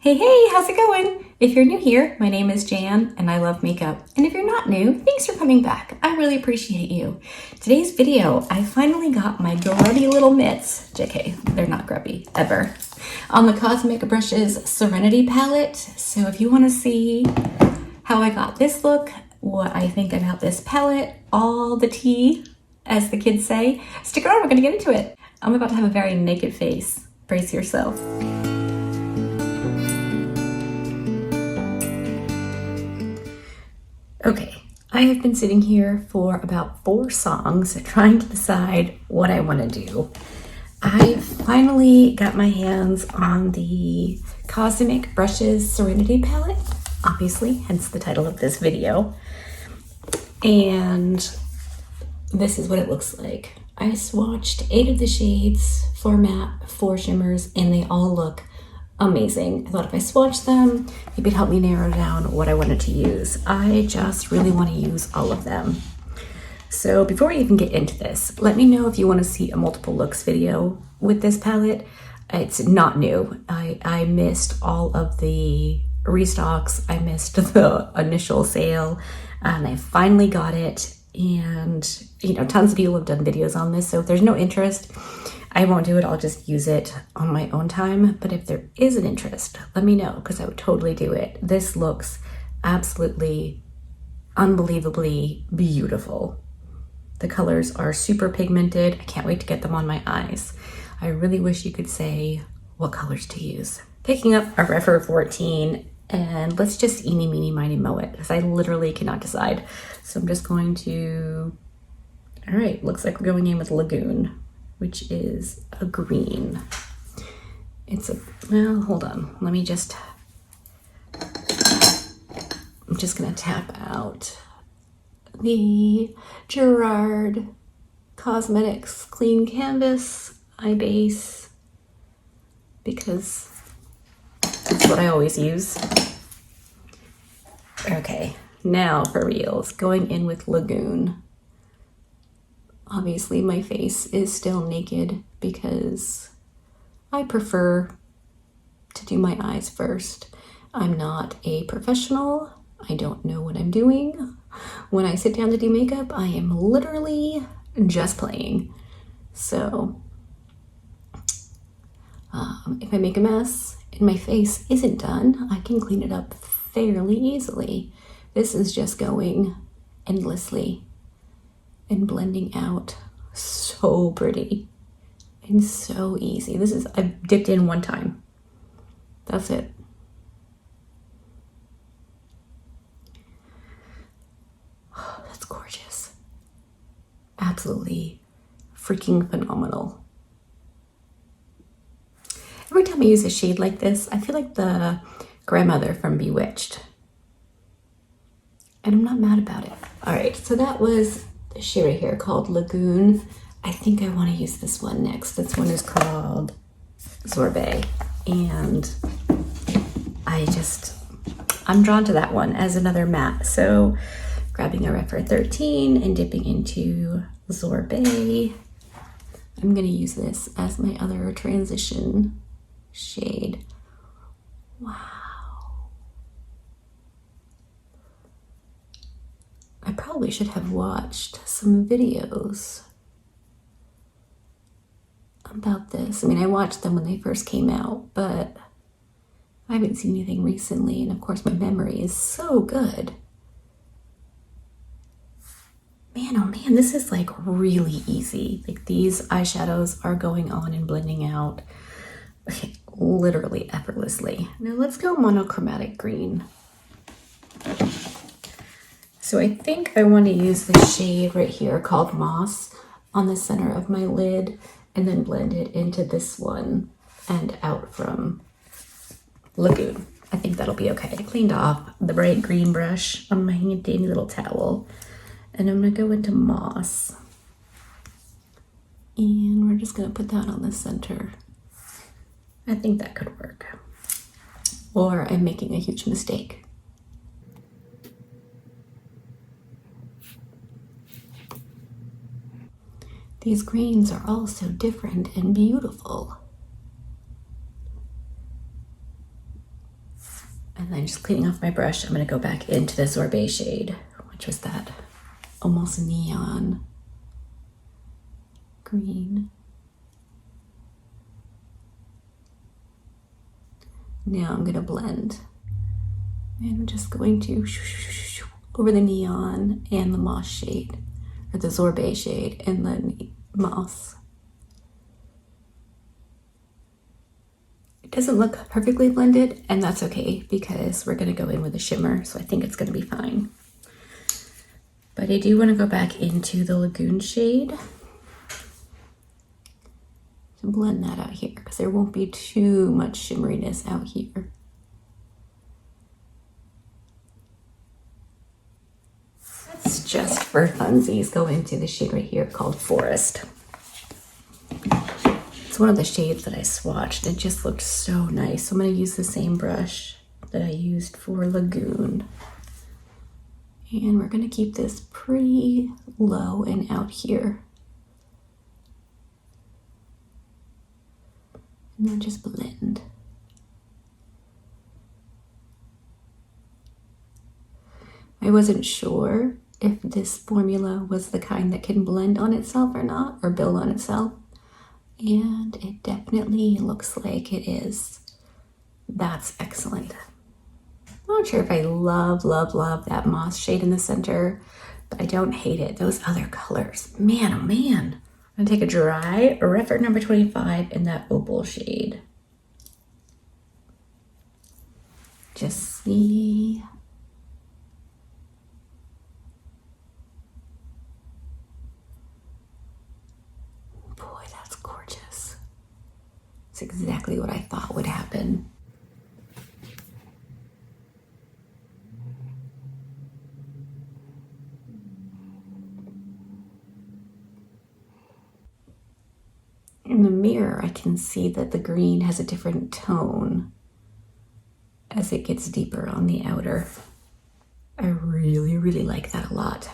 Hey, how's it going? If you're new here, my name is Jan and I love makeup. And if you're not new, thanks for coming back. I really appreciate you. Today's video, I finally got my grubby little mitts, JK, they're not grubby, ever, on the Cosmic Brushes Serenity palette. So if you want to see how I got this look, what I think about this palette, all the tea, as the kids say, stick around, we're gonna get into it. I'm about to have a very naked face. Brace yourself. Okay, I have been sitting here for about 4 songs trying to decide what I want to do. I finally got my hands on the Cosmic Brushes Serenity palette, obviously, hence the title of this video. And this is what it looks like. I swatched 8 of the shades, 4 matte, 4 shimmers, and they all look amazing. I thought if I swatched them, maybe it'd help me narrow down what I wanted to use. I just really want to use all of them. So before I even get into this, let me know if you want to see a multiple looks video with this palette. It's not new. I missed all of the restocks. I missed the initial sale and I finally got it. And you know, tons of people have done videos on this. So if there's no interest, I won't do it. I'll just use it on my own time. But if there is an interest, let me know because I would totally do it. This looks absolutely unbelievably beautiful. The colors are super pigmented. I can't wait to get them on my eyes. I really wish you could say what colors to use. Picking up a Refer 14 and let's just eeny, meeny, miny, moe it because I literally cannot decide. So I'm just going to, all right, looks like we're going in with Lagoon, which is a green. It's a, well, hold on. Let me just, I'm just gonna tap out the Gerard Cosmetics Clean Canvas Eye Base because that's what I always use. Okay, now for reals, going in with Lagoon. Obviously my face is still naked because I prefer to do my eyes first. I'm not a professional. I don't know what I'm doing. When I sit down to do makeup, I am literally just playing. So if I make a mess and my face isn't done, I can clean it up fairly easily. This is just going endlessly and blending out. So pretty and so easy. This is, I dipped in one time. That's it. Oh, that's gorgeous. Absolutely freaking phenomenal. Every time I use a shade like this, I feel like the grandmother from Bewitched. And I'm not mad about it. All right, so that was the shade right here called Lagoon. I think I want to use this one next. This one is called Sorbet. And I'm drawn to that one as another matte. So grabbing a Refer 13 and dipping into Sorbet. I'm going to use this as my other transition shade. Wow. I probably should have watched some videos about this. I mean, I watched them when they first came out, but I haven't seen anything recently. And of course, my memory is so good. Man, oh man, this is like really easy. Like these eyeshadows are going on and blending out literally effortlessly. Now let's go monochromatic green. So I think I want to use the shade right here called Moss on the center of my lid and then blend it into this one and out from Lagoon. I think that'll be okay. I cleaned off the bright green brush on my handy little towel and I'm going to go into Moss. And we're just going to put that on the center. I think that could work. Or I'm making a huge mistake. These greens are all so different and beautiful. And then just cleaning off my brush, I'm gonna go back into the sorbet shade, which was that almost neon green. Now I'm gonna blend. And I'm just going to over the neon and the moss shade, or the sorbet shade and the moss. It doesn't look perfectly blended, and that's okay because we're gonna go in with a shimmer, so I think it's gonna be fine. But I do wanna go back into the Lagoon shade to blend that out here because there won't be too much shimmeriness out here. Let's just for funsies go into the shade right here called Forest. It's one of the shades that I swatched. It just looked so nice. So I'm going to use the same brush that I used for Lagoon. And we're going to keep this pretty low and out here. And then just blend. I wasn't sure if this formula was the kind that can blend on itself or not, or build on itself. And it definitely looks like it is. That's excellent. I'm not sure if I love that moss shade in the center, but I don't hate it. Those other colors, man, oh man. I'm gonna take a dry Refer number 25 in that opal shade. Just see. Boy, that's gorgeous. It's exactly what I thought would happen. In the mirror, I can see that the green has a different tone as it gets deeper on the outer. I really like that a lot.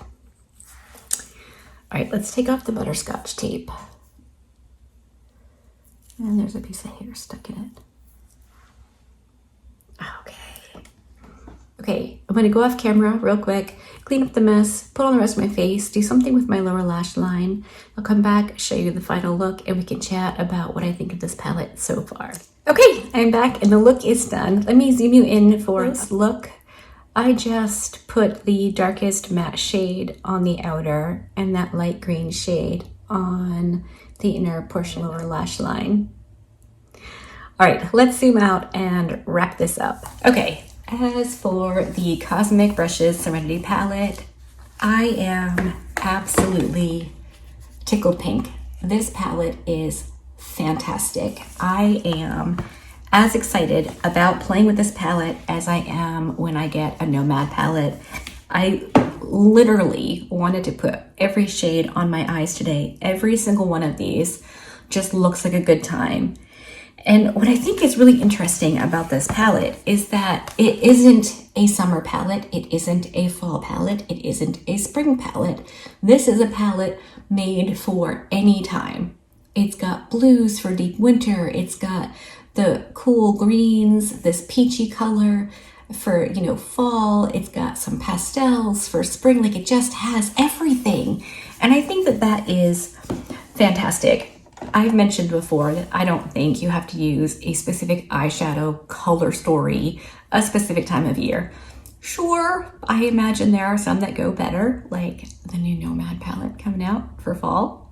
All right, let's take off the butterscotch tape. And there's a piece of hair stuck in it. Okay, I'm gonna go off camera real quick, clean up the mess, put on the rest of my face, do something with my lower lash line. I'll come back, show you the final look, and we can chat about what I think of this palette so far. Okay, I'm back and the look is done. Let me zoom you in for this look. I just put the darkest matte shade on the outer and that light green shade on the inner portion of our lash line. All right, let's zoom out and wrap this up. Okay, as for the Cosmic Brushes Serenity palette, I am absolutely tickled pink. This palette is fantastic. I am as excited about playing with this palette as I am when I get a Nomad palette. I literally wanted to put every shade on my eyes today. Every single one of these just looks like a good time. And what I think is really interesting about this palette is that it isn't a summer palette, it isn't a fall palette, it isn't a spring palette. This is a palette made for any time. It's got blues for deep winter, it's got the cool greens, this peachy color for, you know, fall, it's got some pastels for spring, like it just has everything. And I think that that is fantastic. I've mentioned before that I don't think you have to use a specific eyeshadow color story a specific time of year. Sure, I imagine there are some that go better, like the new Nomad palette coming out for fall.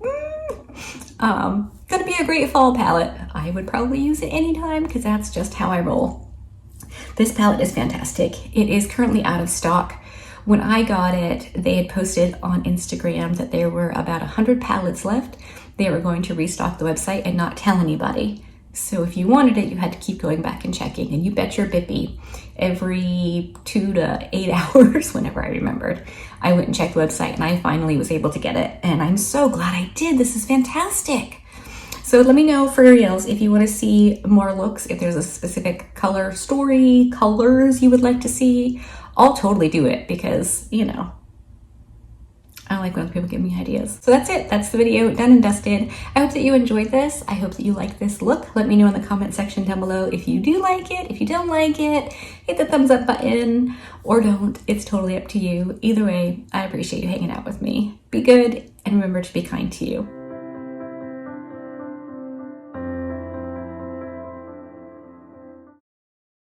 Gonna be a great fall palette. I would probably use it anytime because that's just how I roll. This palette is fantastic. It is currently out of stock. When I got it, they had posted on Instagram that there were about 100 palettes left. They were going to restock the website and not tell anybody. So if you wanted it, you had to keep going back and checking. And you bet your bippy, every 2 to 8 hours, whenever I remembered, I went and checked the website and I finally was able to get it. And I'm so glad I did. This is fantastic. So let me know for reals if you want to see more looks, if there's a specific color story, colors you would like to see. I'll totally do it because, you know, I like when people give me ideas. So that's it. That's the video done and dusted. I hope that you enjoyed this. I hope that you like this look. Let me know in the comment section down below if you do like it, if you don't like it, hit the thumbs up button or don't. It's totally up to you. Either way, I appreciate you hanging out with me. Be good and remember to be kind to you.